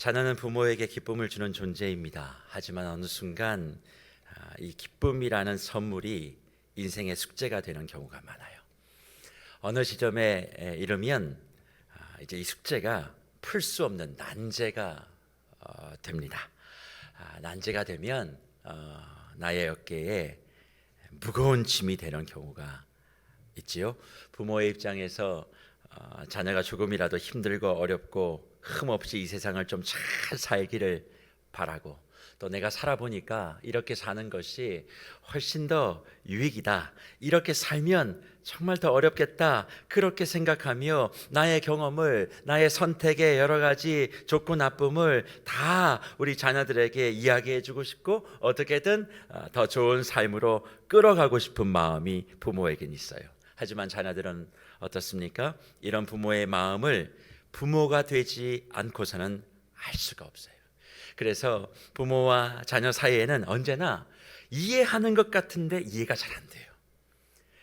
자녀는 부모에게 기쁨을 주는 존재입니다. 하지만 어느 순간 이 기쁨이라는 선물이 인생의 숙제가 되는 경우가 많아요. 어느 지점에 이르면 이제 이 숙제가 풀 수 없는 난제가 됩니다. 난제가 되면 나의 어깨에 무거운 짐이 되는 경우가 있지요. 부모의 입장에서 자녀가 조금이라도 힘들고 어렵고 흠없이 이 세상을 좀 잘 살기를 바라고, 또 내가 살아보니까 이렇게 사는 것이 훨씬 더 유익이다, 이렇게 살면 정말 더 어렵겠다, 그렇게 생각하며 나의 경험을, 나의 선택의 여러 가지 좋고 나쁨을 다 우리 자녀들에게 이야기해 주고 싶고 어떻게든 더 좋은 삶으로 끌어가고 싶은 마음이 부모에겐 있어요. 하지만 자녀들은 어떻습니까? 이런 부모의 마음을 부모가 되지 않고서는 알 수가 없어요. 그래서 부모와 자녀 사이에는 언제나 이해하는 것 같은데 이해가 잘 안 돼요.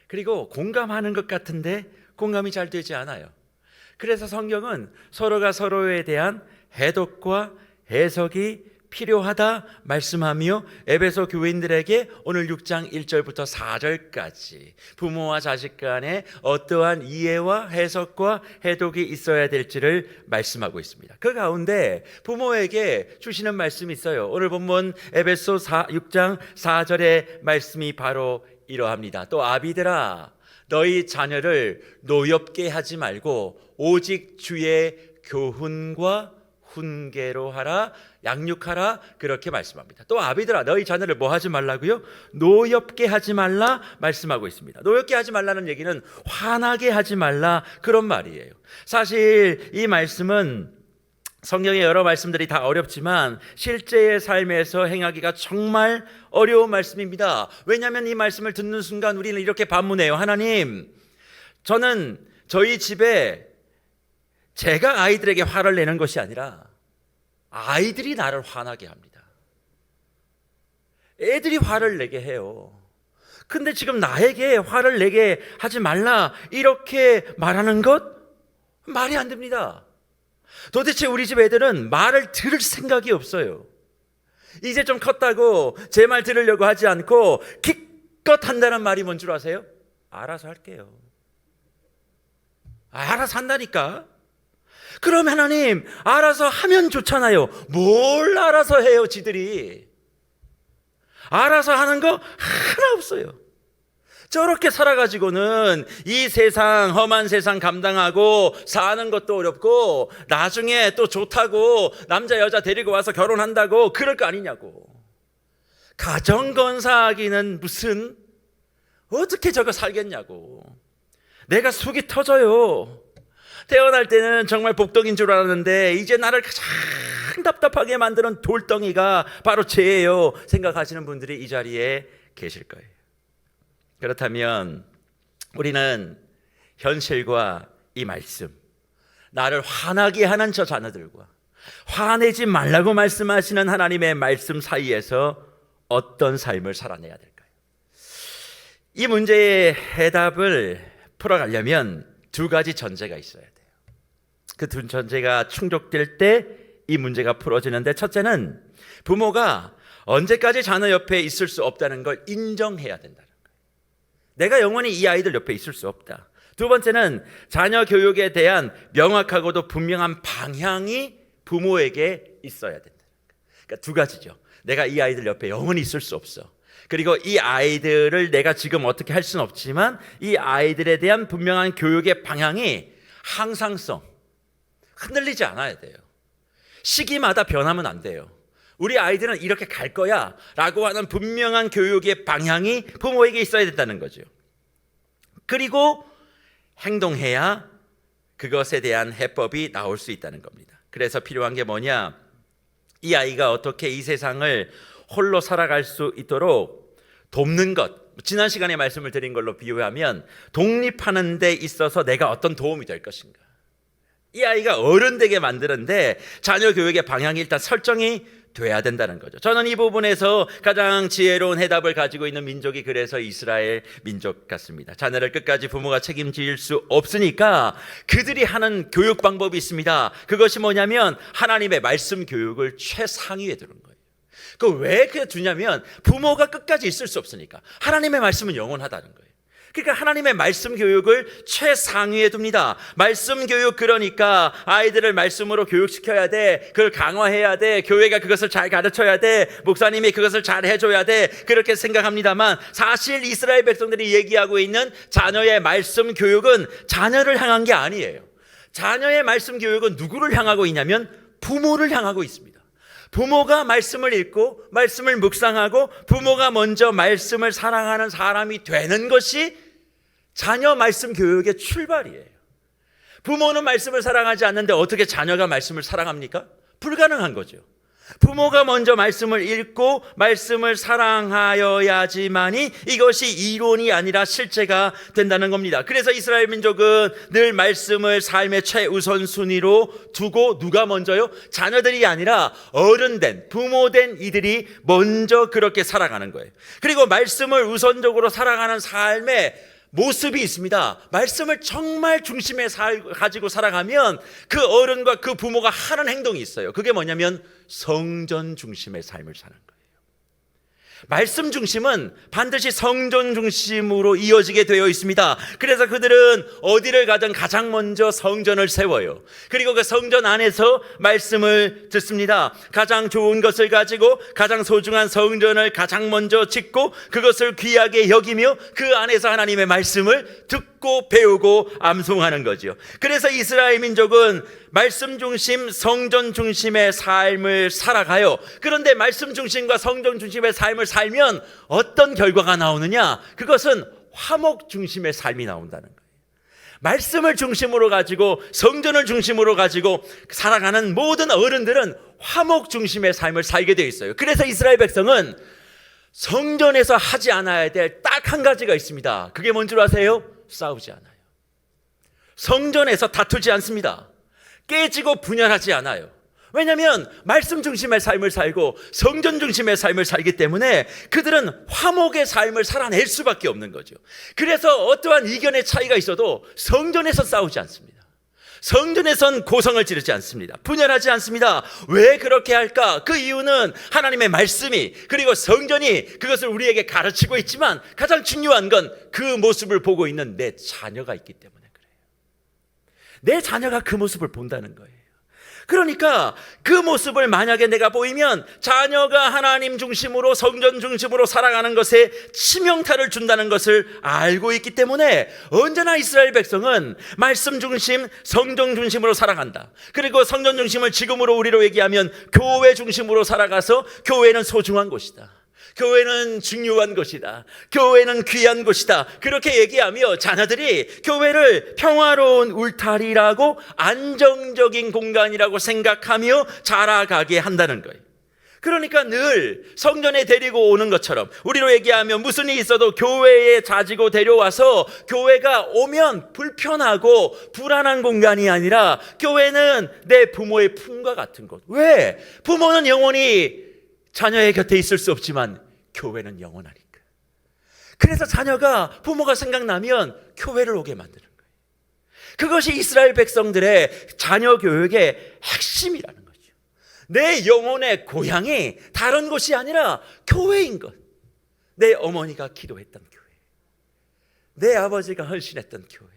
그리고 공감하는 것 같은데 공감이 잘 되지 않아요. 그래서 성경은 서로가 서로에 대한 해독과 해석이 필요하다 말씀하며 에베소 교인들에게 오늘 6장 1절부터 4절까지 부모와 자식 간에 어떠한 이해와 해석과 해독이 있어야 될지를 말씀하고 있습니다. 그 가운데 부모에게 주시는 말씀이 있어요. 오늘 본문 에베소 6장 4절의 말씀이 바로 이러합니다. 또 아비들아, 너희 자녀를 노엽게 하지 말고 오직 주의 교훈과 훈계로 하라, 양육하라, 그렇게 말씀합니다. 또 아비들아, 너희 자녀를 뭐 하지 말라고요? 노엽게 하지 말라 말씀하고 있습니다. 노엽게 하지 말라는 얘기는 화나게 하지 말라, 그런 말이에요. 사실 이 말씀은 성경의 여러 말씀들이 다 어렵지만 실제의 삶에서 행하기가 정말 어려운 말씀입니다. 왜냐하면 이 말씀을 듣는 순간 우리는 이렇게 반문해요. 하나님, 저는 저희 집에 제가 아이들에게 화를 내는 것이 아니라 아이들이 나를 화나게 합니다. 애들이 화를 내게 해요. 근데 지금 나에게 화를 내게 하지 말라 이렇게 말하는 것 말이 안 됩니다. 도대체 우리 집 애들은 말을 들을 생각이 없어요. 이제 좀 컸다고 제 말 들으려고 하지 않고 기껏 한다는 말이 뭔 줄 아세요? 알아서 할게요. 알아서 한다니까. 그럼 하나님, 알아서 하면 좋잖아요. 뭘 알아서 해요, 지들이. 알아서 하는 거 하나 없어요. 저렇게 살아가지고는 이 세상, 험한 세상 감당하고 사는 것도 어렵고 나중에 또 좋다고 남자 여자 데리고 와서 결혼한다고 그럴 거 아니냐고. 가정 건사하기는 무슨, 어떻게 저거 살겠냐고. 내가 속이 터져요. 태어날 때는 정말 복덩이인 줄 알았는데 이제 나를 가장 답답하게 만드는 돌덩이가 바로 죄예요, 생각하시는 분들이 이 자리에 계실 거예요. 그렇다면 우리는 현실과 이 말씀, 나를 화나게 하는 저 자녀들과 화내지 말라고 말씀하시는 하나님의 말씀 사이에서 어떤 삶을 살아내야 될까요? 이 문제의 해답을 풀어가려면 두 가지 전제가 있어야 돼요. 그 두 전제가 충족될 때 이 문제가 풀어지는데, 첫째는 부모가 언제까지 자녀 옆에 있을 수 없다는 걸 인정해야 된다는 거예요. 내가 영원히 이 아이들 옆에 있을 수 없다. 두 번째는 자녀 교육에 대한 명확하고도 분명한 방향이 부모에게 있어야 된다는 거예요. 그러니까 두 가지죠. 내가 이 아이들 옆에 영원히 있을 수 없어. 그리고 이 아이들을 내가 지금 어떻게 할 수는 없지만 이 아이들에 대한 분명한 교육의 방향이 항상성, 흔들리지 않아야 돼요. 시기마다 변하면 안 돼요. 우리 아이들은 이렇게 갈 거야 라고 하는 분명한 교육의 방향이 부모에게 있어야 된다는 거죠. 그리고 행동해야 그것에 대한 해법이 나올 수 있다는 겁니다. 그래서 필요한 게 뭐냐? 이 아이가 어떻게 이 세상을 홀로 살아갈 수 있도록 돕는 것. 지난 시간에 말씀을 드린 걸로 비유하면 독립하는 데 있어서 내가 어떤 도움이 될 것인가. 이 아이가 어른 되게 만드는데 자녀 교육의 방향이 일단 설정이 돼야 된다는 거죠. 저는 이 부분에서 가장 지혜로운 해답을 가지고 있는 민족이 그래서 이스라엘 민족 같습니다. 자녀를 끝까지 부모가 책임질 수 없으니까 그들이 하는 교육 방법이 있습니다. 그것이 뭐냐면 하나님의 말씀 교육을 최상위에 두는 거예요. 그 왜 그렇게 두냐면 부모가 끝까지 있을 수 없으니까. 하나님의 말씀은 영원하다는 거예요. 그러니까 하나님의 말씀 교육을 최상위에 둡니다. 말씀 교육, 그러니까 아이들을 말씀으로 교육시켜야 돼. 그걸 강화해야 돼. 교회가 그것을 잘 가르쳐야 돼. 목사님이 그것을 잘 해줘야 돼. 그렇게 생각합니다만 사실 이스라엘 백성들이 얘기하고 있는 자녀의 말씀 교육은 자녀를 향한 게 아니에요. 자녀의 말씀 교육은 누구를 향하고 있냐면 부모를 향하고 있습니다. 부모가 말씀을 읽고 말씀을 묵상하고 부모가 먼저 말씀을 사랑하는 사람이 되는 것이 자녀 말씀 교육의 출발이에요. 부모는 말씀을 사랑하지 않는데 어떻게 자녀가 말씀을 사랑합니까? 불가능한 거죠. 부모가 먼저 말씀을 읽고 말씀을 사랑하여야지만이 이것이 이론이 아니라 실제가 된다는 겁니다. 그래서 이스라엘 민족은 늘 말씀을 삶의 최우선순위로 두고 누가 먼저요? 자녀들이 아니라 어른된 부모된 이들이 먼저 그렇게 살아가는 거예요. 그리고 말씀을 우선적으로 살아가는 삶의 모습이 있습니다. 말씀을 정말 중심에 가지고 살아가면 그 어른과 그 부모가 하는 행동이 있어요. 그게 뭐냐면 성전 중심의 삶을 사는 거예요. 말씀 중심은 반드시 성전 중심으로 이어지게 되어 있습니다. 그래서 그들은 어디를 가든 가장 먼저 성전을 세워요. 그리고 그 성전 안에서 말씀을 듣습니다. 가장 좋은 것을 가지고 가장 소중한 성전을 가장 먼저 짓고 그것을 귀하게 여기며 그 안에서 하나님의 말씀을 듣고 배우고 암송하는 거죠. 그래서 이스라엘 민족은 말씀 중심, 성전 중심의 삶을 살아가요. 그런데 말씀 중심과 성전 중심의 삶을 살면 어떤 결과가 나오느냐? 그것은 화목 중심의 삶이 나온다는 거예요. 말씀을 중심으로 가지고 성전을 중심으로 가지고 살아가는 모든 어른들은 화목 중심의 삶을 살게 되어 있어요. 그래서 이스라엘 백성은 성전에서 하지 않아야 될 딱 한 가지가 있습니다. 그게 뭔 줄 아세요? 싸우지 않아요. 성전에서 다투지 않습니다. 깨지고 분열하지 않아요. 왜냐하면 말씀 중심의 삶을 살고 성전 중심의 삶을 살기 때문에 그들은 화목의 삶을 살아낼 수밖에 없는 거죠. 그래서 어떠한 이견의 차이가 있어도 성전에서 싸우지 않습니다. 성전에선 고성을 지르지 않습니다. 분열하지 않습니다. 왜 그렇게 할까? 그 이유는 하나님의 말씀이 그리고 성전이 그것을 우리에게 가르치고 있지만 가장 중요한 건 그 모습을 보고 있는 내 자녀가 있기 때문에 그래요. 내 자녀가 그 모습을 본다는 거예요. 그러니까 그 모습을 만약에 내가 보이면 자녀가 하나님 중심으로 성전 중심으로 살아가는 것에 치명타를 준다는 것을 알고 있기 때문에 언제나 이스라엘 백성은 말씀 중심, 성전 중심으로 살아간다. 그리고 성전 중심을 지금으로 우리로 얘기하면 교회 중심으로 살아가서 교회는 소중한 곳이다. 교회는 중요한 것이다. 교회는 귀한 곳이다. 그렇게 얘기하며 자녀들이 교회를 평화로운 울타리라고 안정적인 공간이라고 생각하며 자라가게 한다는 거예요. 그러니까 늘 성전에 데리고 오는 것처럼 우리로 얘기하면 무슨 일이 있어도 교회에 자지고 데려와서 교회가 오면 불편하고 불안한 공간이 아니라 교회는 내 부모의 품과 같은 곳. 왜? 부모는 영원히 자녀의 곁에 있을 수 없지만 교회는 영원하니까. 그래서 자녀가 부모가 생각나면 교회를 오게 만드는 거예요. 그것이 이스라엘 백성들의 자녀 교육의 핵심이라는 거죠. 내 영혼의 고향이 다른 곳이 아니라 교회인 것. 내 어머니가 기도했던 교회, 내 아버지가 헌신했던 교회,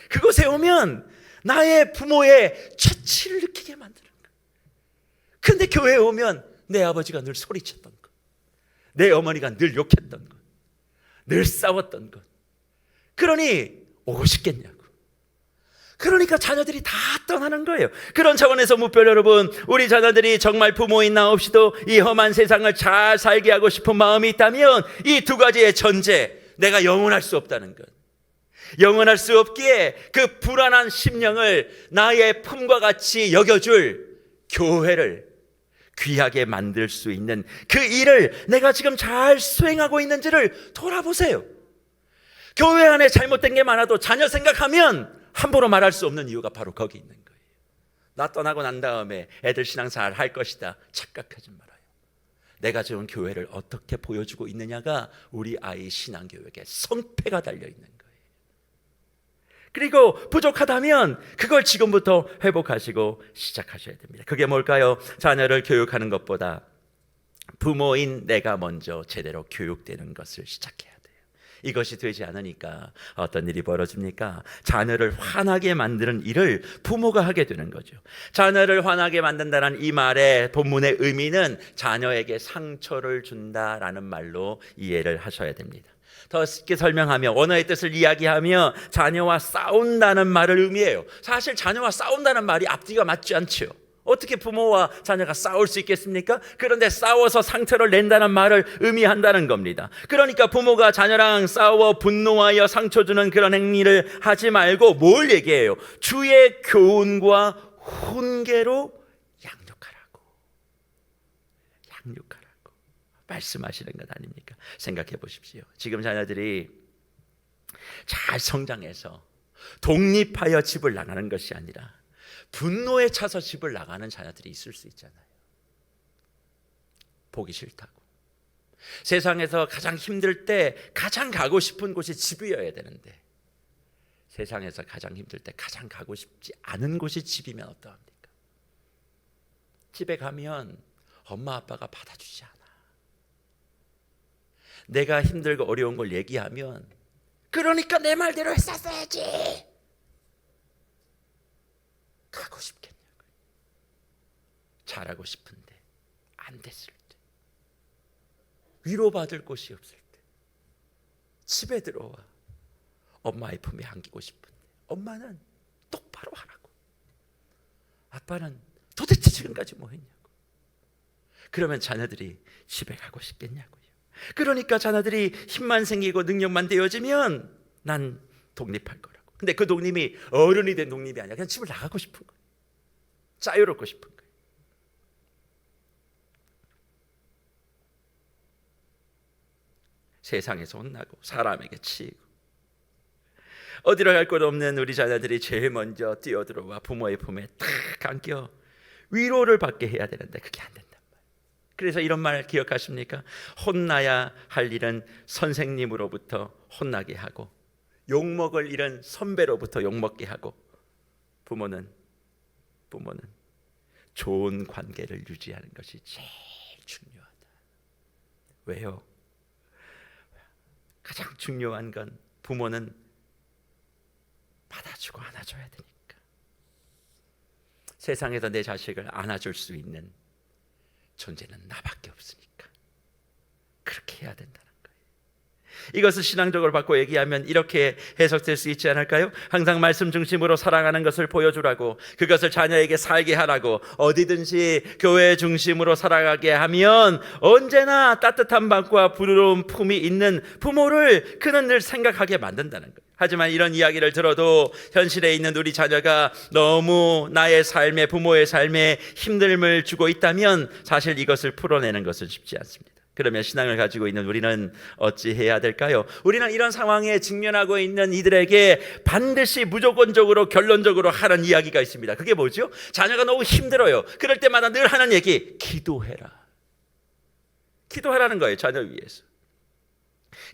그곳에 오면 나의 부모의 채취를 느끼게 만드는 거예요. 근데 교회에 오면 내 아버지가 늘 소리쳤던 것, 내 어머니가 늘 욕했던 것, 늘 싸웠던 것, 그러니 오고 싶겠냐고. 그러니까 자녀들이 다 떠나는 거예요. 그런 차원에서 무별 여러분, 우리 자녀들이 정말 부모인 나 없이도 이 험한 세상을 잘 살게 하고 싶은 마음이 있다면 이 두 가지의 전제, 내가 영원할 수 없다는 것, 영원할 수 없기에 그 불안한 심령을 나의 품과 같이 여겨줄 교회를 귀하게 만들 수 있는 그 일을 내가 지금 잘 수행하고 있는지를 돌아보세요. 교회 안에 잘못된 게 많아도 자녀 생각하면 함부로 말할 수 없는 이유가 바로 거기 있는 거예요. 나 떠나고 난 다음에 애들 신앙생활 할 것이다 착각하지 말아요. 내가 지금 교회를 어떻게 보여주고 있느냐가 우리 아이 신앙교육에 성패가 달려있는 거예요. 그리고 부족하다면 그걸 지금부터 회복하시고 시작하셔야 됩니다. 그게 뭘까요? 자녀를 교육하는 것보다 부모인 내가 먼저 제대로 교육되는 것을 시작해야 돼요. 이것이 되지 않으니까 어떤 일이 벌어집니까? 자녀를 화나게 만드는 일을 부모가 하게 되는 거죠. 자녀를 화나게 만든다는 이 말의 본문의 의미는 자녀에게 상처를 준다라는 말로 이해를 하셔야 됩니다. 더 쉽게 설명하면, 언어의 뜻을 이야기하며 자녀와 싸운다는 말을 의미해요. 사실 자녀와 싸운다는 말이 앞뒤가 맞지 않죠. 어떻게 부모와 자녀가 싸울 수 있겠습니까? 그런데 싸워서 상처를 낸다는 말을 의미한다는 겁니다. 그러니까 부모가 자녀랑 싸워 분노하여 상처 주는 그런 행위를 하지 말고 뭘 얘기해요? 주의 교훈과 훈계로 양육하라고 말씀하시는 것 아닙니까? 생각해 보십시오. 지금 자녀들이 잘 성장해서 독립하여 집을 나가는 것이 아니라 분노에 차서 집을 나가는 자녀들이 있을 수 있잖아요. 보기 싫다고. 세상에서 가장 힘들 때 가장 가고 싶은 곳이 집이어야 되는데, 세상에서 가장 힘들 때 가장 가고 싶지 않은 곳이 집이면 어떠합니까? 집에 가면 엄마 아빠가 받아주지 않아. 내가 힘들고 어려운 걸 얘기하면 그러니까 내 말대로 했었어야지. 가고 싶겠냐고요. 잘하고 싶은데 안 됐을 때, 위로받을 곳이 없을 때 집에 들어와 엄마의 품에 안기고 싶은데 엄마는 똑바로 하라고, 아빠는 도대체 지금까지 뭐 했냐고. 그러면 자녀들이 집에 가고 싶겠냐고요. 그러니까 자녀들이 힘만 생기고 능력만 되어지면 난 독립할 거라고. 근데 그 독립이 어른이 된 독립이 아니라 그냥 집을 나가고 싶은 거예요. 자유롭고 싶은 거예요. 세상에서 혼나고 사람에게 치이고 어디로 갈 곳 없는 우리 자녀들이 제일 먼저 뛰어들어와 부모의 품에 탁 안겨 위로를 받게 해야 되는데 그게 안 된단 말이에요. 그래서 이런 말 기억하십니까? 혼나야 할 일은 선생님으로부터 혼나게 하고 욕먹을 일은 선배로부터 욕먹게 하고, 부모는 좋은 관계를 유지하는 것이 제일 중요하다. 왜요? 가장 중요한 건 부모는 받아주고 안아줘야 되니까. 세상에서 내 자식을 안아줄 수 있는 존재는 나밖에 없으니까 그렇게 해야 된다는 거예요. 이것을 신앙적으로 바꿔 얘기하면 이렇게 해석될 수 있지 않을까요? 항상 말씀 중심으로 살아가는 것을 보여주라고, 그것을 자녀에게 살게 하라고, 어디든지 교회 중심으로 살아가게 하면 언제나 따뜻한 방과 부드러운 품이 있는 부모를 그는 늘 생각하게 만든다는 거예요. 하지만 이런 이야기를 들어도 현실에 있는 우리 자녀가 너무 나의 삶에, 부모의 삶에 힘듦을 주고 있다면 사실 이것을 풀어내는 것은 쉽지 않습니다. 그러면 신앙을 가지고 있는 우리는 어찌 해야 될까요? 우리는 이런 상황에 직면하고 있는 이들에게 반드시 무조건적으로 결론적으로 하는 이야기가 있습니다. 그게 뭐죠? 자녀가 너무 힘들어요. 그럴 때마다 늘 하는 얘기, 기도해라. 기도하라는 거예요. 자녀 위해서.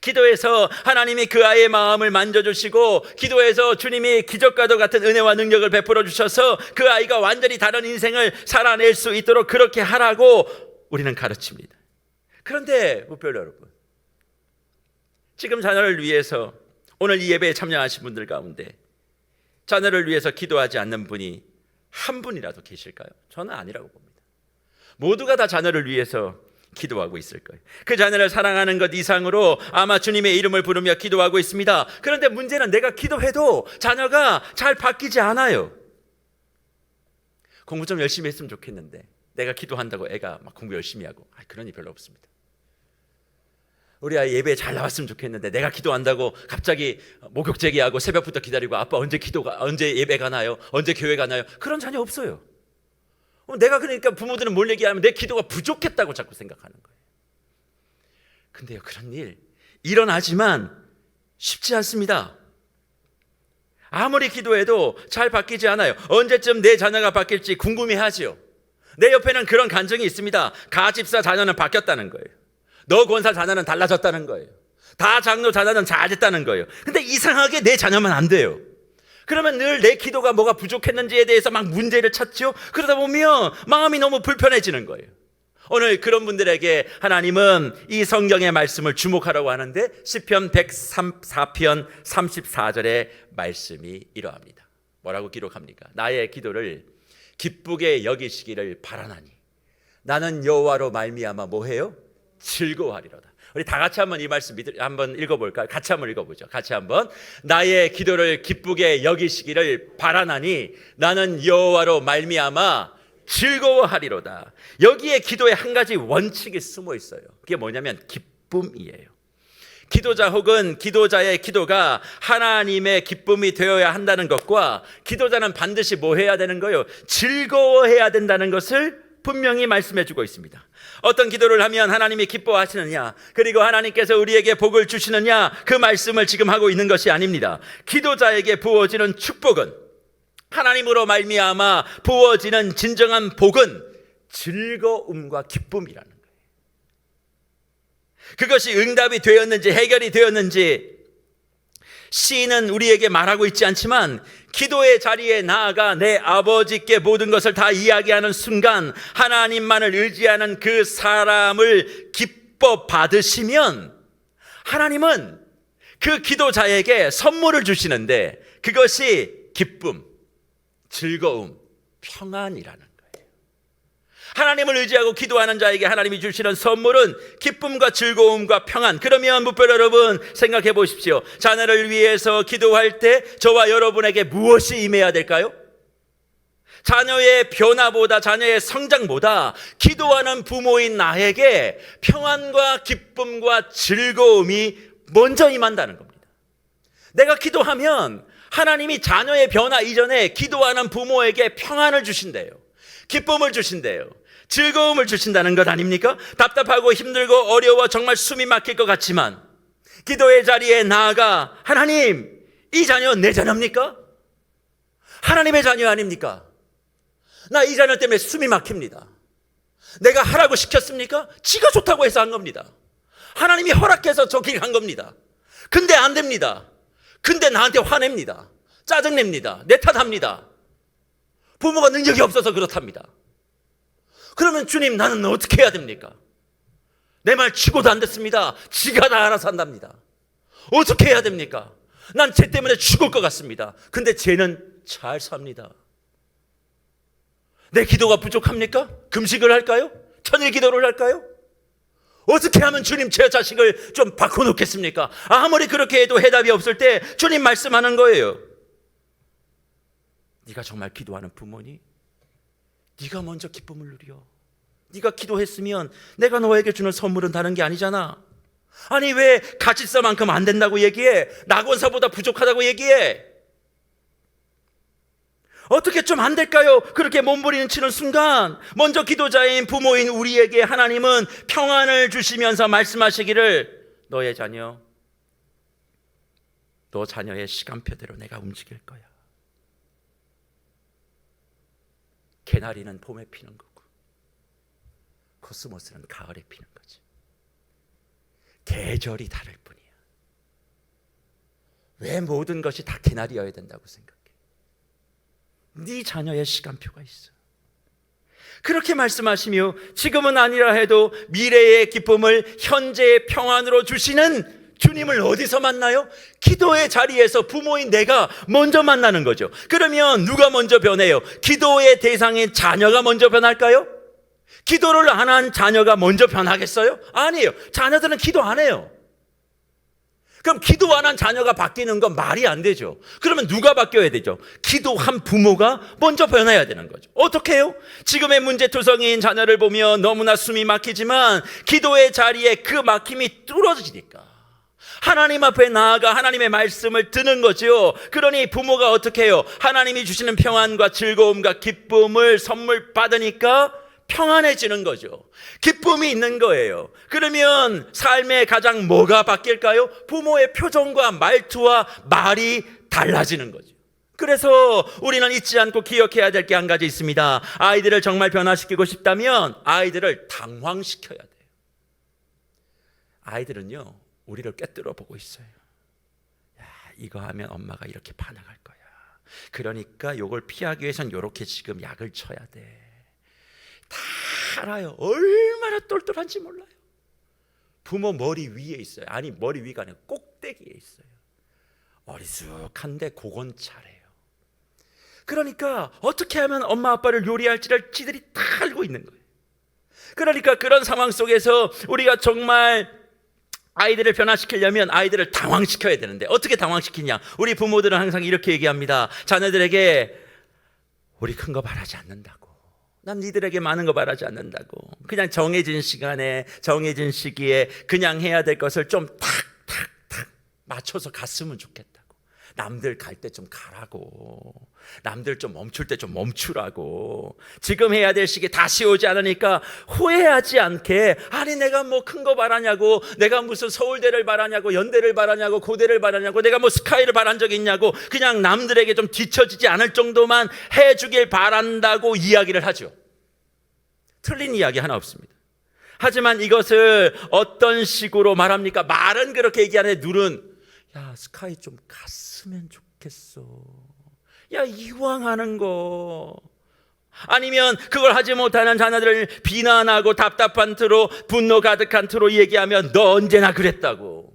기도해서 하나님이 그 아이의 마음을 만져주시고, 기도해서 주님이 기적과도 같은 은혜와 능력을 베풀어 주셔서 그 아이가 완전히 다른 인생을 살아낼 수 있도록 그렇게 하라고 우리는 가르칩니다. 그런데 무별 여러분, 지금 자녀를 위해서 오늘 이 예배에 참여하신 분들 가운데 자녀를 위해서 기도하지 않는 분이 한 분이라도 계실까요? 저는 아니라고 봅니다. 모두가 다 자녀를 위해서 기도하고 있을 거예요. 그 자녀를 사랑하는 것 이상으로 아마 주님의 이름을 부르며 기도하고 있습니다. 그런데 문제는 내가 기도해도 자녀가 잘 바뀌지 않아요. 공부 좀 열심히 했으면 좋겠는데 내가 기도한다고 애가 막 공부 열심히 하고, 그런 일 별로 없습니다. 우리 아이 예배에 잘 나왔으면 좋겠는데 내가 기도한다고 갑자기 목욕 제기하고 새벽부터 기다리고 아빠 언제 예배 가나요? 언제 교회 가나요? 그런 자녀 없어요. 내가 그러니까 부모들은 뭘 얘기하면 내 기도가 부족했다고 자꾸 생각하는 거예요. 근데요, 그런 일 일어나지만 쉽지 않습니다. 아무리 기도해도 잘 바뀌지 않아요. 언제쯤 내 자녀가 바뀔지 궁금해하지요. 내 옆에는 그런 간증이 있습니다. 가 집사 자녀는 바뀌었다는 거예요. 너 권사 자녀는 달라졌다는 거예요. 다 장로 자녀는 잘 됐다는 거예요. 근데 이상하게 내 자녀만 안 돼요. 그러면 늘 내 기도가 뭐가 부족했는지에 대해서 막 문제를 찾죠. 그러다 보면 마음이 너무 불편해지는 거예요. 오늘 그런 분들에게 하나님은 이 성경의 말씀을 주목하라고 하는데 시편 104편 34절의 말씀이 이러합니다. 뭐라고 기록합니까? 나의 기도를 기쁘게 여기시기를 바라나니 나는 여호와로 말미암아 뭐해요? 즐거워하리로다. 우리 다 같이 한번 이 말씀 한번 읽어볼까요? 같이 한번 읽어보죠. 같이 한번. 나의 기도를 기쁘게 여기시기를 바라나니 나는 여호와로 말미암아 즐거워하리로다. 여기에 기도에 한 가지 원칙이 숨어 있어요. 그게 뭐냐면 기쁨이에요. 기도자 혹은 기도자의 기도가 하나님의 기쁨이 되어야 한다는 것과 기도자는 반드시 뭐 해야 되는 거예요? 즐거워해야 된다는 것을 분명히 말씀해 주고 있습니다. 어떤 기도를 하면 하나님이 기뻐하시느냐, 그리고 하나님께서 우리에게 복을 주시느냐, 그 말씀을 지금 하고 있는 것이 아닙니다. 기도자에게 부어지는 축복은, 하나님으로 말미암아 부어지는 진정한 복은 즐거움과 기쁨이라는 거예요. 그것이 응답이 되었는지 해결이 되었는지 시인은 우리에게 말하고 있지 않지만 기도의 자리에 나아가 내 아버지께 모든 것을 다 이야기하는 순간 하나님만을 의지하는 그 사람을 기뻐 받으시면 하나님은 그 기도자에게 선물을 주시는데 그것이 기쁨, 즐거움, 평안이라는 거예요. 하나님을 의지하고 기도하는 자에게 하나님이 주시는 선물은 기쁨과 즐거움과 평안. 그러면 무별 여러분 생각해 보십시오. 자녀를 위해서 기도할 때 저와 여러분에게 무엇이 임해야 될까요? 자녀의 변화보다, 자녀의 성장보다 기도하는 부모인 나에게 평안과 기쁨과 즐거움이 먼저 임한다는 겁니다. 내가 기도하면 하나님이 자녀의 변화 이전에 기도하는 부모에게 평안을 주신대요. 기쁨을 주신대요. 즐거움을 주신다는 것 아닙니까? 답답하고 힘들고 어려워 정말 숨이 막힐 것 같지만 기도의 자리에 나아가 하나님, 이 자녀 내 자녀입니까? 하나님의 자녀 아닙니까? 나 이 자녀 때문에 숨이 막힙니다. 내가 하라고 시켰습니까? 지가 좋다고 해서 한 겁니다. 하나님이 허락해서 저길 간 겁니다. 근데 안 됩니다. 근데 나한테 화냅니다. 짜증냅니다. 내 탓합니다. 부모가 능력이 없어서 그렇답니다. 그러면 주님, 나는 어떻게 해야 됩니까? 내 말 치고도 안 됐습니다. 지가 다 알아서 한답니다. 어떻게 해야 됩니까? 난 쟤 때문에 죽을 것 같습니다. 근데 쟤는 잘 삽니다. 내 기도가 부족합니까? 금식을 할까요? 천일 기도를 할까요? 어떻게 하면 주님 제 자식을 좀 바꿔놓겠습니까? 아무리 그렇게 해도 해답이 없을 때 주님 말씀하는 거예요. 네가 정말 기도하는 부모니? 네가 먼저 기쁨을 누려. 네가 기도했으면 내가 너에게 주는 선물은 다른 게 아니잖아. 아니 왜 가짓사만큼 안 된다고 얘기해? 낙원사보다 부족하다고 얘기해? 어떻게 좀 안 될까요? 그렇게 몸부림치는 순간 먼저 기도자인 부모인 우리에게 하나님은 평안을 주시면서 말씀하시기를 너의 자녀, 너 자녀의 시간표대로 내가 움직일 거야. 개나리는 봄에 피는 거고 코스모스는 가을에 피는 거지. 계절이 다를 뿐이야. 왜 모든 것이 다 개나리여야 된다고 생각해? 네 자녀의 시간표가 있어. 그렇게 말씀하시며 지금은 아니라 해도 미래의 기쁨을 현재의 평안으로 주시는 주님을 어디서 만나요? 기도의 자리에서 부모인 내가 먼저 만나는 거죠. 그러면 누가 먼저 변해요? 기도의 대상인 자녀가 먼저 변할까요? 기도를 안 한 자녀가 먼저 변하겠어요? 아니에요. 자녀들은 기도 안 해요. 그럼 기도 안 한 자녀가 바뀌는 건 말이 안 되죠. 그러면 누가 바뀌어야 되죠? 기도한 부모가 먼저 변해야 되는 거죠. 어떻게 해요? 지금의 문제투성이인 자녀를 보면 너무나 숨이 막히지만 기도의 자리에 그 막힘이 뚫어지니까 하나님 앞에 나아가 하나님의 말씀을 듣는 거죠. 그러니 부모가 어떻게 해요? 하나님이 주시는 평안과 즐거움과 기쁨을 선물 받으니까 평안해지는 거죠. 기쁨이 있는 거예요. 그러면 삶의 가장 뭐가 바뀔까요? 부모의 표정과 말투와 말이 달라지는 거죠. 그래서 우리는 잊지 않고 기억해야 될 게 한 가지 있습니다. 아이들을 정말 변화시키고 싶다면 아이들을 당황시켜야 돼요. 아이들은요, 우리를 꿰뚫어 보고 있어요. 야, 이거 하면 엄마가 이렇게 반응할 거야. 그러니까 이걸 피하기 위해선 이렇게 지금 약을 쳐야 돼. 다 알아요. 얼마나 똘똘한지 몰라요. 부모 머리 위에 있어요. 아니, 머리 위가 아니라 꼭대기에 있어요. 어리숙한데 그건 잘해요. 그러니까 어떻게 하면 엄마 아빠를 요리할지를 지들이 다 알고 있는 거예요. 그러니까 그런 상황 속에서 우리가 정말 아이들을 변화시키려면 아이들을 당황시켜야 되는데 어떻게 당황시키냐? 우리 부모들은 항상 이렇게 얘기합니다. 자녀들에게 우리 큰 거 바라지 않는다고. 난 니들에게 많은 거 바라지 않는다고. 그냥 정해진 시간에 정해진 시기에 그냥 해야 될 것을 좀 탁탁탁 맞춰서 갔으면 좋겠다고. 남들 갈 때 좀 가라고. 남들 좀 멈출 때 좀 멈추라고. 지금 해야 될 시기에 다시 오지 않으니까 후회하지 않게, 아니 내가 뭐 큰 거 바라냐고, 내가 무슨 서울대를 바라냐고, 연대를 바라냐고, 고대를 바라냐고, 내가 뭐 스카이를 바란 적이 있냐고, 그냥 남들에게 좀 뒤처지지 않을 정도만 해주길 바란다고 이야기를 하죠. 틀린 이야기 하나 없습니다. 하지만 이것을 어떤 식으로 말합니까? 말은 그렇게 얘기하는데 눈은, 야, 스카이 좀 갔으면 좋겠어. 야, 이왕 하는 거. 아니면 그걸 하지 못하는 자녀들을 비난하고 답답한 투로, 분노 가득한 투로 얘기하면 너 언제나 그랬다고.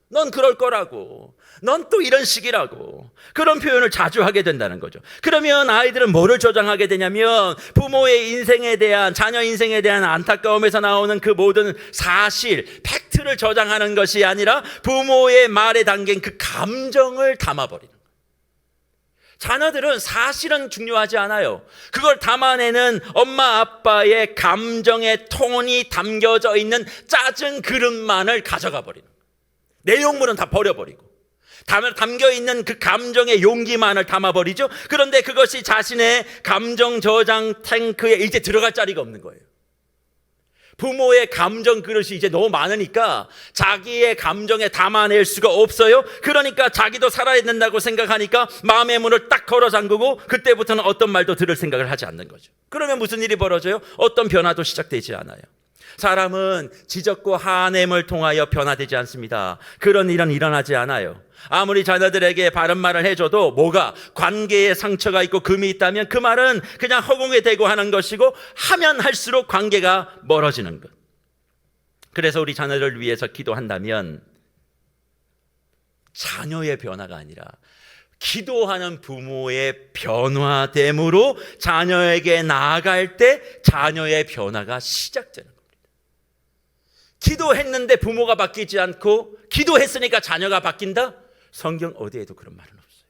넌 그럴 거라고. 넌 또 이런 식이라고. 그런 표현을 자주 하게 된다는 거죠. 그러면 아이들은 뭐를 저장하게 되냐면 부모의 인생에 대한, 자녀 인생에 대한 안타까움에서 나오는 그 모든 사실, 팩트를 저장하는 것이 아니라 부모의 말에 담긴 그 감정을 담아버리는 거예요. 자녀들은 사실은 중요하지 않아요. 그걸 담아내는 엄마 아빠의 감정의 톤이 담겨져 있는 짜증 그릇만을 가져가 버리는 거예요. 내용물은 다 버려버리고 담겨있는 그 감정의 용기만을 담아버리죠. 그런데 그것이 자신의 감정 저장 탱크에 이제 들어갈 자리가 없는 거예요. 부모의 감정 그릇이 이제 너무 많으니까 자기의 감정에 담아낼 수가 없어요. 그러니까 자기도 살아야 된다고 생각하니까 마음의 문을 딱 걸어 잠그고 그때부터는 어떤 말도 들을 생각을 하지 않는 거죠. 그러면 무슨 일이 벌어져요? 어떤 변화도 시작되지 않아요. 사람은 지적과 화냄을 통하여 변화되지 않습니다. 그런 일은 일어나지 않아요. 아무리 자녀들에게 바른 말을 해줘도 뭐가 관계에 상처가 있고 금이 있다면 그 말은 그냥 허공에 대고 하는 것이고 하면 할수록 관계가 멀어지는 것. 그래서 우리 자녀를 위해서 기도한다면 자녀의 변화가 아니라 기도하는 부모의 변화됨으로 자녀에게 나아갈 때 자녀의 변화가 시작되는 겁니다. 기도했는데 부모가 바뀌지 않고 기도했으니까 자녀가 바뀐다? 성경 어디에도 그런 말은 없어요.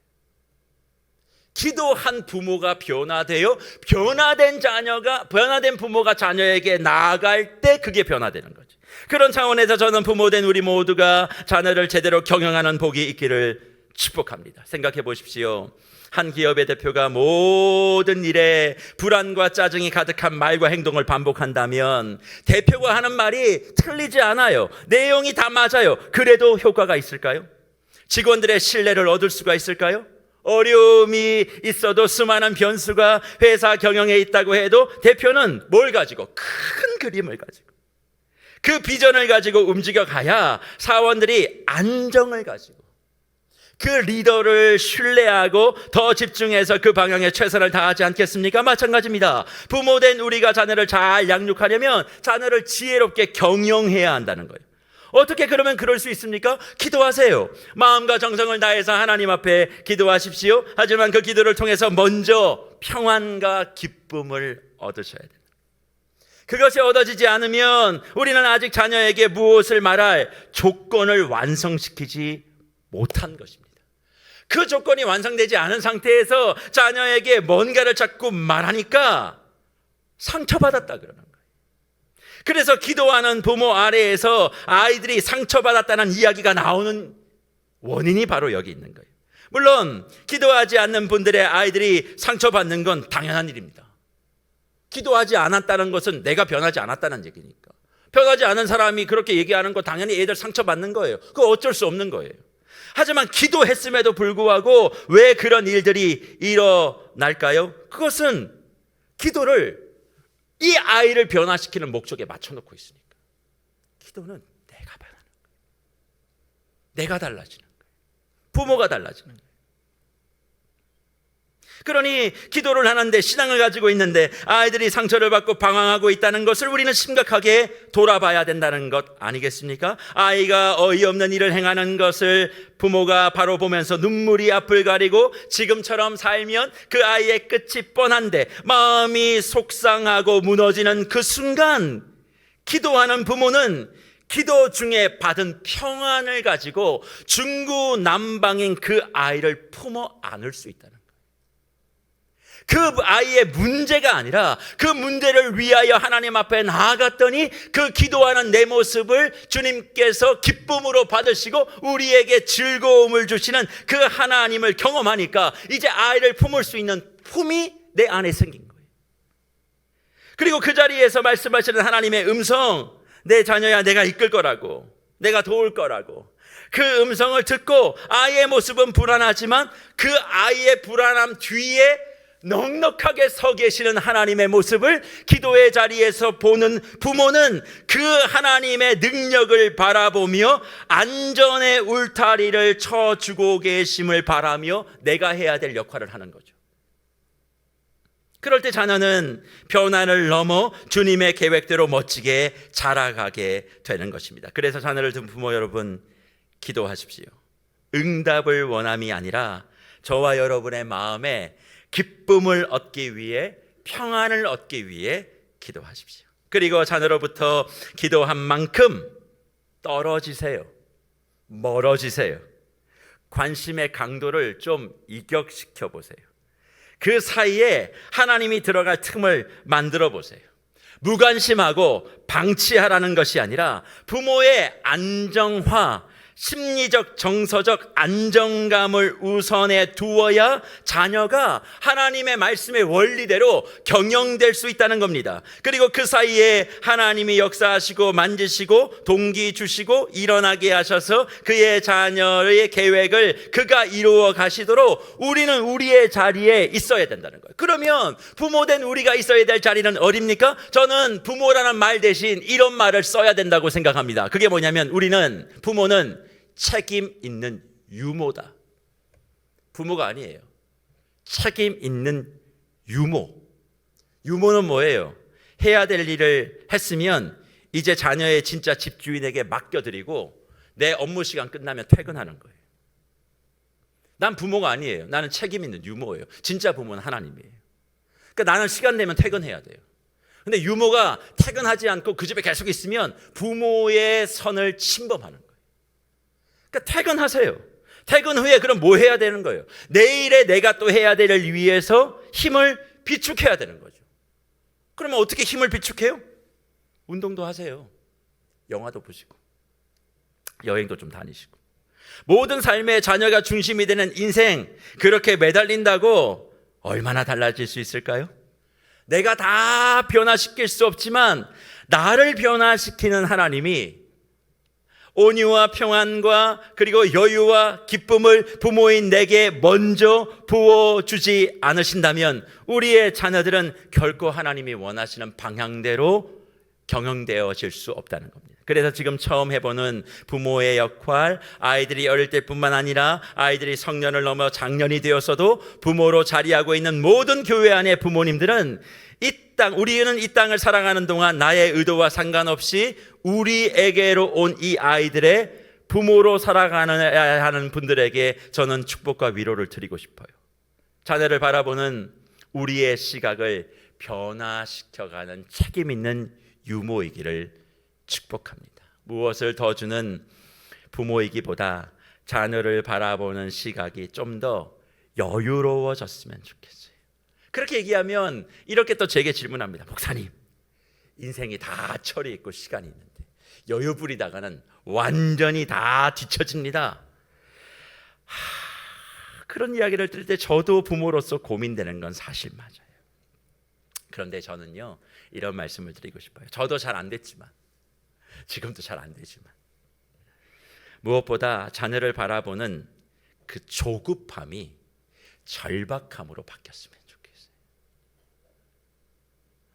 기도한 부모가 변화되어 변화된 부모가 자녀에게 나아갈 때 그게 변화되는 거죠. 그런 차원에서 저는 부모된 우리 모두가 자녀를 제대로 경영하는 복이 있기를 축복합니다. 생각해 보십시오. 한 기업의 대표가 모든 일에 불안과 짜증이 가득한 말과 행동을 반복한다면 대표가 하는 말이 틀리지 않아요. 내용이 다 맞아요. 그래도 효과가 있을까요? 직원들의 신뢰를 얻을 수가 있을까요? 어려움이 있어도 수많은 변수가 회사 경영에 있다고 해도 대표는 뭘 가지고? 큰 그림을 가지고 그 비전을 가지고 움직여가야 사원들이 안정을 가지고 그 리더를 신뢰하고 더 집중해서 그 방향에 최선을 다하지 않겠습니까? 마찬가지입니다. 부모된 우리가 자녀를 잘 양육하려면 자녀를 지혜롭게 경영해야 한다는 거예요. 어떻게 그러면 그럴 수 있습니까? 기도하세요. 마음과 정성을 다해서 하나님 앞에 기도하십시오. 하지만 그 기도를 통해서 먼저 평안과 기쁨을 얻으셔야 됩니다. 그것이 얻어지지 않으면 우리는 아직 자녀에게 무엇을 말할 조건을 완성시키지 못한 것입니다. 그 조건이 완성되지 않은 상태에서 자녀에게 뭔가를 자꾸 말하니까 상처받았다 그러는 거예요. 그래서 기도하는 부모 아래에서 아이들이 상처받았다는 이야기가 나오는 원인이 바로 여기 있는 거예요. 물론 기도하지 않는 분들의 아이들이 상처받는 건 당연한 일입니다. 기도하지 않았다는 것은 내가 변하지 않았다는 얘기니까. 변하지 않은 사람이 그렇게 얘기하는 거 당연히 애들 상처받는 거예요. 그거 어쩔 수 없는 거예요. 하지만 기도했음에도 불구하고 왜 그런 일들이 일어날까요? 그것은 기도를 이 아이를 변화시키는 목적에 맞춰놓고 있으니까. 기도는 내가 변하는 거예요. 내가 달라지는 거예요. 부모가 달라지는 거예요. 그러니 기도를 하는데, 신앙을 가지고 있는데 아이들이 상처를 받고 방황하고 있다는 것을 우리는 심각하게 돌아봐야 된다는 것 아니겠습니까? 아이가 어이없는 일을 행하는 것을 부모가 바로 보면서 눈물이 앞을 가리고 지금처럼 살면 그 아이의 끝이 뻔한데 마음이 속상하고 무너지는 그 순간, 기도하는 부모는 기도 중에 받은 평안을 가지고 중구난방인 그 아이를 품어 안을 수 있다는 거예요. 그 아이의 문제가 아니라 그 문제를 위하여 하나님 앞에 나아갔더니 그 기도하는 내 모습을 주님께서 기쁨으로 받으시고 우리에게 즐거움을 주시는 그 하나님을 경험하니까 이제 아이를 품을 수 있는 품이 내 안에 생긴 거예요. 그리고 그 자리에서 말씀하시는 하나님의 음성, 내 자녀야 내가 이끌 거라고, 내가 도울 거라고, 그 음성을 듣고 아이의 모습은 불안하지만 그 아이의 불안함 뒤에 넉넉하게 서 계시는 하나님의 모습을 기도의 자리에서 보는 부모는 그 하나님의 능력을 바라보며 안전의 울타리를 쳐주고 계심을 바라며 내가 해야 될 역할을 하는 거죠. 그럴 때 자녀는 변화를 넘어 주님의 계획대로 멋지게 자라가게 되는 것입니다. 그래서 자녀를 둔 부모 여러분, 기도하십시오. 응답을 원함이 아니라 저와 여러분의 마음에 기쁨을 얻기 위해, 평안을 얻기 위해 기도하십시오. 그리고 자녀로부터 기도한 만큼 떨어지세요. 멀어지세요. 관심의 강도를 좀 이격시켜 보세요. 그 사이에 하나님이 들어갈 틈을 만들어 보세요. 무관심하고 방치하라는 것이 아니라 부모의 안정화, 심리적 정서적 안정감을 우선에 두어야 자녀가 하나님의 말씀의 원리대로 경영될 수 있다는 겁니다. 그리고 그 사이에 하나님이 역사하시고 만지시고 동기 주시고 일어나게 하셔서 그의 자녀의 계획을 그가 이루어 가시도록 우리는 우리의 자리에 있어야 된다는 거예요. 그러면 부모된 우리가 있어야 될 자리는 어딥니까? 저는 부모라는 말 대신 이런 말을 써야 된다고 생각합니다. 그게 뭐냐면, 부모는 책임 있는 유모다. 부모가 아니에요. 책임 있는 유모. 유모는 뭐예요? 해야 될 일을 했으면 이제 자녀의 진짜 집주인에게 맡겨드리고 내 업무 시간 끝나면 퇴근하는 거예요. 난 부모가 아니에요. 나는 책임 있는 유모예요. 진짜 부모는 하나님이에요. 그러니까 나는 시간 되면 퇴근해야 돼요. 근데 유모가 퇴근하지 않고 그 집에 계속 있으면 부모의 선을 침범하는 거예요. 그러니까 퇴근하세요. 퇴근 후에 그럼 뭐 해야 되는 거예요? 내일에 내가 또 해야 될 일을 위해서 힘을 비축해야 되는 거죠. 그러면 어떻게 힘을 비축해요? 운동도 하세요. 영화도 보시고 여행도 좀 다니시고. 모든 삶의 자녀가 중심이 되는 인생, 그렇게 매달린다고 얼마나 달라질 수 있을까요? 내가 다 변화시킬 수 없지만 나를 변화시키는 하나님이 온유와 평안과 그리고 여유와 기쁨을 부모인 내게 먼저 부어주지 않으신다면 우리의 자녀들은 결코 하나님이 원하시는 방향대로 경영되어질 수 없다는 겁니다. 그래서 지금 처음 해보는 부모의 역할, 아이들이 어릴 때뿐만 아니라 아이들이 성년을 넘어 장년이 되었어도 부모로 자리하고 있는 모든 교회 안의 부모님들은 우리는 이 땅을 살아가는 동안 나의 의도와 상관없이 우리에게로 온 이 아이들의 부모로 살아가야 하는 분들에게 저는 축복과 위로를 드리고 싶어요. 자녀를 바라보는 우리의 시각을 변화시켜가는 책임 있는 유모이기를 축복합니다. 무엇을 더 주는 부모이기보다 자녀를 바라보는 시각이 좀 더 여유로워졌으면 좋겠어요. 그렇게 얘기하면 이렇게 또 제게 질문합니다. 목사님, 인생이 다 철이 있고 시간이 있는데 여유 부리다가는 완전히 다 뒤처집니다. 그런 이야기를 들을 때 저도 부모로서 고민되는 건 사실 맞아요. 그런데 저는요, 이런 말씀을 드리고 싶어요. 저도 잘 안 됐지만, 지금도 잘 안 되지만, 무엇보다 자녀를 바라보는 그 조급함이 절박함으로 바뀌었으면 좋겠어요.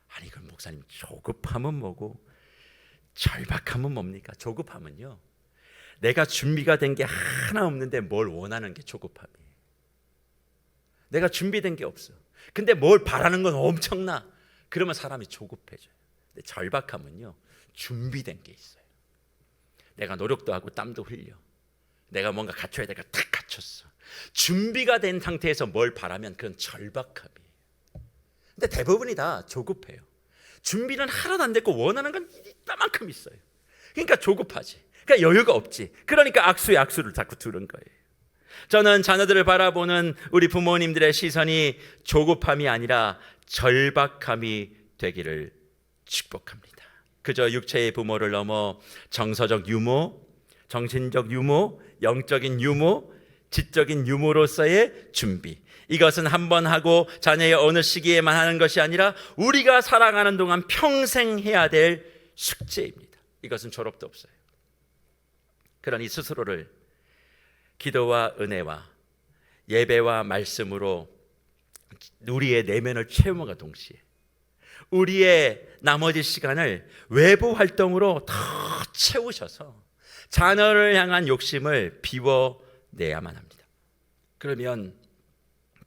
아니 그럼 목사님, 조급함은 뭐고 절박함은 뭡니까? 조급함은요, 내가 준비가 된 게 하나 없는데 뭘 원하는 게 조급함이에요. 내가 준비된 게 없어. 근데 뭘 바라는 건 엄청나. 그러면 사람이 조급해져요. 근데 절박함은요, 준비된 게 있어요. 내가 노력도 하고 땀도 흘려. 내가 뭔가 갖춰야 되니까 탁 갖췄어. 준비가 된 상태에서 뭘 바라면 그건 절박함이에요. 근데 대부분이 다 조급해요. 준비는 하나도 안 됐고 원하는 건 이따만큼 있어요. 그러니까 조급하지. 그러니까 여유가 없지. 그러니까 악수에 악수를 자꾸 두는 거예요. 저는 자녀들을 바라보는 우리 부모님들의 시선이 조급함이 아니라 절박함이 되기를 축복합니다. 그저 육체의 부모를 넘어 정서적 유모, 정신적 유모, 영적인 유모, 지적인 유모로서의 준비, 이것은 한 번 하고 자녀의 어느 시기에만 하는 것이 아니라 우리가 살아가는 동안 평생 해야 될 숙제입니다. 이것은 졸업도 없어요. 그러니 스스로를 기도와 은혜와 예배와 말씀으로 우리의 내면을 채움과 동시에 우리의 나머지 시간을 외부 활동으로 더 채우셔서 자녀를 향한 욕심을 비워내야만 합니다. 그러면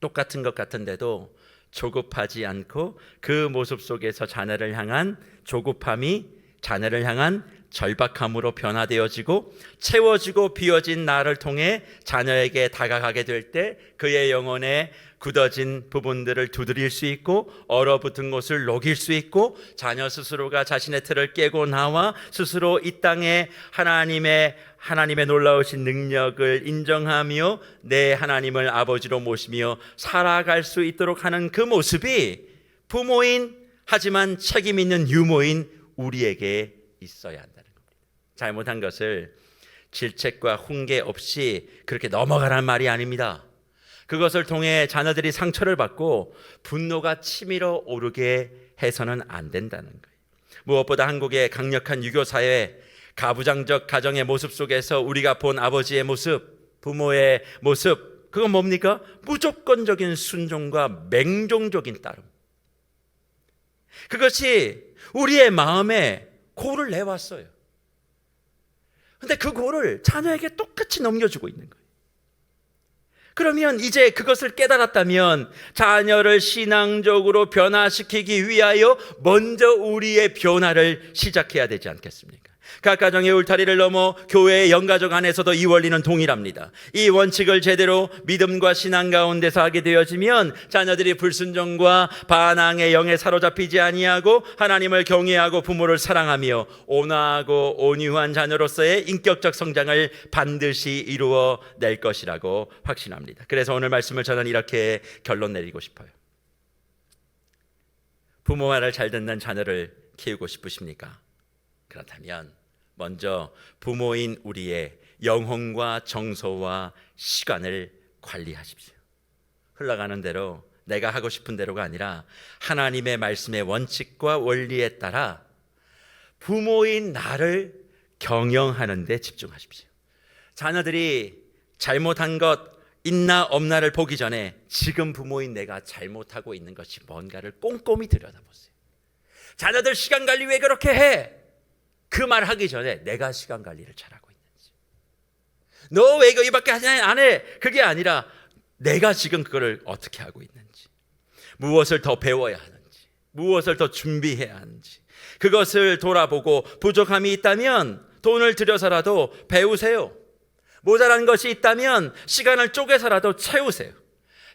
똑같은 것 같은데도 조급하지 않고 그 모습 속에서 자녀를 향한 조급함이 자녀를 향한 절박함으로 변화되어지고 채워지고 비워진 나를 통해 자녀에게 다가가게 될 때 그의 영혼에 굳어진 부분들을 두드릴 수 있고 얼어붙은 곳을 녹일 수 있고 자녀 스스로가 자신의 틀을 깨고 나와 스스로 이 땅에 하나님의 놀라우신 능력을 인정하며 내 하나님을 아버지로 모시며 살아갈 수 있도록 하는 그 모습이 부모인 하지만 책임 있는 유모인 우리에게 있어야 한다는 겁니다. 잘못한 것을 질책과 훈계 없이 그렇게 넘어가라는 말이 아닙니다. 그것을 통해 자녀들이 상처를 받고 분노가 치밀어 오르게 해서는 안 된다는 거예요. 무엇보다 한국의 강력한 유교사회, 가부장적 가정의 모습 속에서 우리가 본 아버지의 모습, 부모의 모습, 그건 뭡니까? 무조건적인 순종과 맹종적인 따름. 그것이 우리의 마음에 고를 내왔어요. 근데 그 고를 자녀에게 똑같이 넘겨주고 있는 거예요. 그러면 이제 그것을 깨달았다면 자녀를 신앙적으로 변화시키기 위하여 먼저 우리의 변화를 시작해야 되지 않겠습니까? 각 가정의 울타리를 넘어 교회의 영가족 안에서도 이 원리는 동일합니다. 이 원칙을 제대로 믿음과 신앙 가운데서 하게 되어지면 자녀들이 불순종과 반항의 영에 사로잡히지 아니하고 하나님을 경외하고 부모를 사랑하며 온화하고 온유한 자녀로서의 인격적 성장을 반드시 이루어낼 것이라고 확신합니다. 그래서 오늘 말씀을 저는 이렇게 결론 내리고 싶어요. 부모 말을 잘 듣는 자녀를 키우고 싶으십니까? 그렇다면 먼저 부모인 우리의 영혼과 정서와 시간을 관리하십시오. 흘러가는 대로 내가 하고 싶은 대로가 아니라 하나님의 말씀의 원칙과 원리에 따라 부모인 나를 경영하는 데 집중하십시오. 자녀들이 잘못한 것 있나 없나를 보기 전에 지금 부모인 내가 잘못하고 있는 것이 뭔가를 꼼꼼히 들여다보세요. 자녀들 시간 관리 왜 그렇게 해? 그 말 하기 전에 내가 시간 관리를 잘하고 있는지, 너 왜 이거밖에 안 해? 그게 아니라 내가 지금 그거를 어떻게 하고 있는지, 무엇을 더 배워야 하는지, 무엇을 더 준비해야 하는지 그것을 돌아보고 부족함이 있다면 돈을 들여서라도 배우세요. 모자란 것이 있다면 시간을 쪼개서라도 채우세요.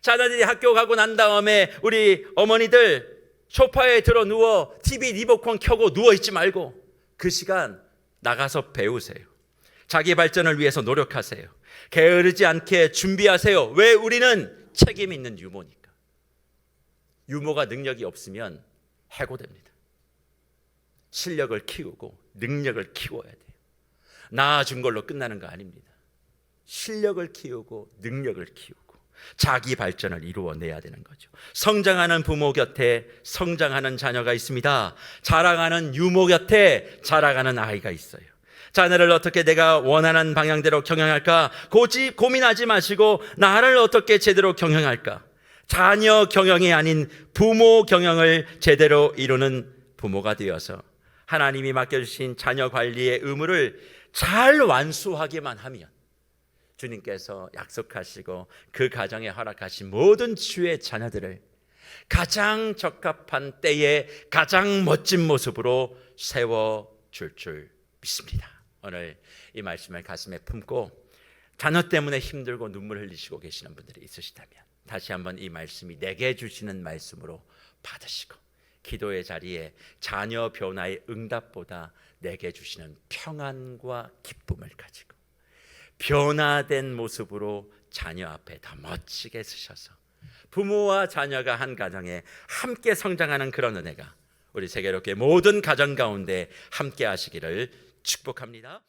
자녀들이 학교 가고 난 다음에 우리 어머니들 소파에 들어 누워 TV 리모컨 켜고 누워있지 말고 그 시간 나가서 배우세요. 자기 발전을 위해서 노력하세요. 게으르지 않게 준비하세요. 왜? 우리는 책임 있는 유모니까. 유모가 능력이 없으면 해고됩니다. 실력을 키우고 능력을 키워야 돼요. 낳아준 걸로 끝나는 거 아닙니다. 실력을 키우고 능력을 키우고 자기 발전을 이루어내야 되는 거죠. 성장하는 부모 곁에 성장하는 자녀가 있습니다. 자라가는 유모 곁에 자라가는 아이가 있어요. 자녀를 어떻게 내가 원하는 방향대로 경영할까 고민하지 마시고 나를 어떻게 제대로 경영할까, 자녀 경영이 아닌 부모 경영을 제대로 이루는 부모가 되어서 하나님이 맡겨주신 자녀 관리의 의무를 잘 완수하기만 하면 주님께서 약속하시고 그 가정에 허락하신 모든 주의 자녀들을 가장 적합한 때에 가장 멋진 모습으로 세워줄 줄 믿습니다. 오늘 이 말씀을 가슴에 품고 자녀 때문에 힘들고 눈물 흘리시고 계시는 분들이 있으시다면 다시 한번 이 말씀이 내게 주시는 말씀으로 받으시고 기도의 자리에 자녀 변화의 응답보다 내게 주시는 평안과 기쁨을 가지고 변화된 모습으로 자녀 앞에 더 멋지게 서셔서 부모와 자녀가 한 가정에 함께 성장하는 그런 은혜가 우리 세계롭게 모든 가정 가운데 함께 하시기를 축복합니다.